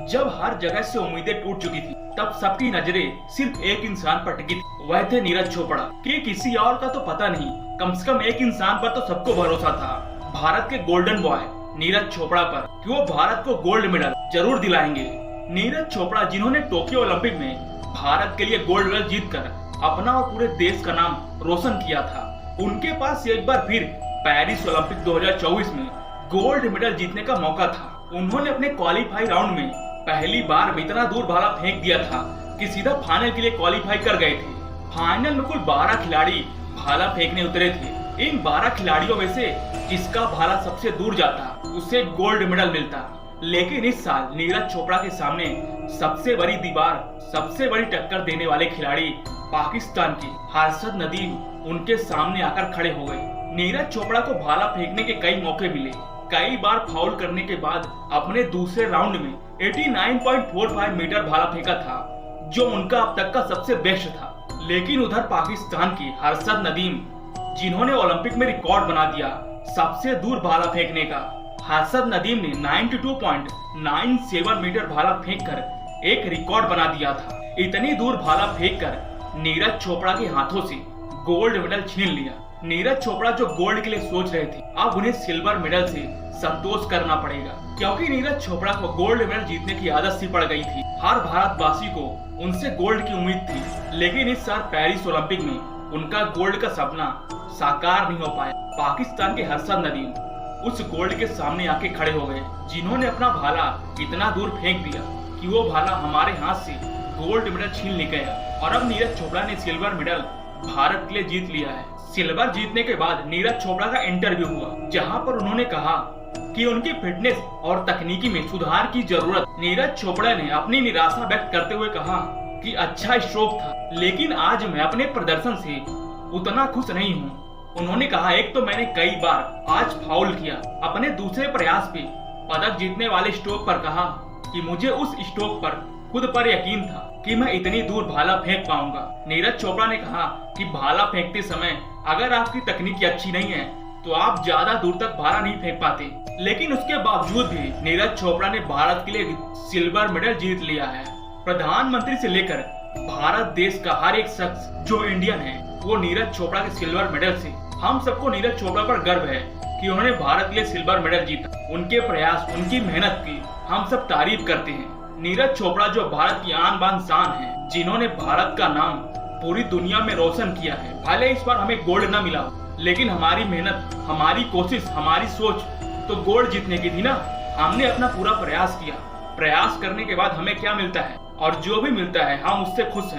जब हर जगह से उम्मीदें टूट चुकी थी, तब सबकी नजरें सिर्फ एक इंसान पर टिकी थी। वह थे नीरज चोपड़ा। कि किसी और का तो पता नहीं, कम से कम एक इंसान पर तो सबको भरोसा था, भारत के गोल्डन बॉय नीरज चोपड़ा पर, कि वो भारत को गोल्ड मेडल जरूर दिलाएंगे। नीरज चोपड़ा, जिन्होंने टोक्यो ओलंपिक में भारत के लिए गोल्ड मेडल जीतकर अपना और पूरे देश का नाम रोशन किया था, उनके पास एक बार फिर पेरिस ओलंपिक 2024 में गोल्ड मेडल जीतने का मौका था। उन्होंने अपने क्वालिफाई राउंड में पहली बार में इतना दूर भाला फेंक दिया था कि सीधा फाइनल के लिए क्वालिफाई कर गए थे। फाइनल में कुल 12 खिलाड़ी भाला फेंकने उतरे थे। इन 12 खिलाड़ियों में से जिसका भाला सबसे दूर जाता उसे गोल्ड मेडल मिलता। लेकिन इस साल नीरज चोपड़ा के सामने सबसे बड़ी दीवार, सबसे बड़ी टक्कर देने वाले खिलाड़ी पाकिस्तान की हर्षद नदीम उनके सामने आकर खड़े हो गए। नीरज चोपड़ा को भाला फेंकने के कई मौके मिले। कई बार फाउल करने के बाद अपने दूसरे राउंड में 89.45 मीटर भाला फेंका था, जो उनका अब तक का सबसे बेस्ट था। लेकिन उधर पाकिस्तान की हर्षद नदीम, जिन्होंने ओलंपिक में रिकॉर्ड बना दिया सबसे दूर भाला फेंकने का, हर्षद नदीम ने 92.97 मीटर भाला फेंककर एक रिकॉर्ड बना दिया था। इतनी दूर भाला फेंककर नीरज चोपड़ा के हाथों से गोल्ड मेडल छीन लिया। नीरज चोपड़ा जो गोल्ड के लिए सोच रहे थे, अब उन्हें सिल्वर मेडल से संतोष करना पड़ेगा, क्योंकि नीरज चोपड़ा को गोल्ड मेडल जीतने की आदत सी पड़ गई थी। हर भारतवासी को उनसे गोल्ड की उम्मीद थी। लेकिन इस साल पेरिस ओलंपिक में उनका गोल्ड का सपना साकार नहीं हो पाया। पाकिस्तान के हर्षद नदीम उस गोल्ड के सामने आके खड़े हो गए, जिन्होंने अपना भाला इतना दूर फेंक दिया कि वो भाला हमारे हाथ से गोल्ड मेडल छीन ले गया। और अब नीरज चोपड़ा ने सिल्वर मेडल भारत के लिए जीत लिया है। सिल्वर जीतने के बाद नीरज चोपड़ा का इंटरव्यू हुआ, जहां पर उन्होंने कहा कि उनकी फिटनेस और तकनीकी में सुधार की जरूरत। नीरज चोपड़ा ने अपनी निराशा व्यक्त करते हुए कहा कि अच्छा स्ट्रोक था, लेकिन आज मैं अपने प्रदर्शन से उतना खुश नहीं हूँ। उन्होंने कहा, एक तो मैंने कई बार आज फाउल किया। अपने दूसरे प्रयास पे पदक जीतने वाले स्ट्रोक पर कहा कि मुझे उस स्ट्रोक पर खुद पर यकीन था कि मैं इतनी दूर भाला फेंक पाऊंगा। नीरज चोपड़ा ने कहा कि भाला फेंकते समय अगर आपकी तकनीक अच्छी नहीं है तो आप ज्यादा दूर तक भाला नहीं फेंक पाते। लेकिन उसके बावजूद भी नीरज चोपड़ा ने भारत के लिए सिल्वर मेडल जीत लिया है। प्रधानमंत्री से लेकर भारत देश का हर एक शख्स जो इंडियन है, वो नीरज चोपड़ा के सिल्वर मेडल से, हम सबको नीरज चोपड़ा पर गर्व है कि उन्होंने भारत के लिए सिल्वर मेडल जीता। उनके प्रयास, उनकी मेहनत की हम सब तारीफ करते हैं। नीरज चोपड़ा जो भारत की आन बान शान है, जिन्होंने भारत का नाम पूरी दुनिया में रोशन किया है। भले इस बार हमें गोल्ड न मिला, लेकिन हमारी मेहनत, हमारी कोशिश, हमारी सोच तो गोल्ड जीतने की थी ना। हमने अपना पूरा प्रयास किया। प्रयास करने के बाद हमें क्या मिलता है, और जो भी मिलता है हम उससे खुश हैं।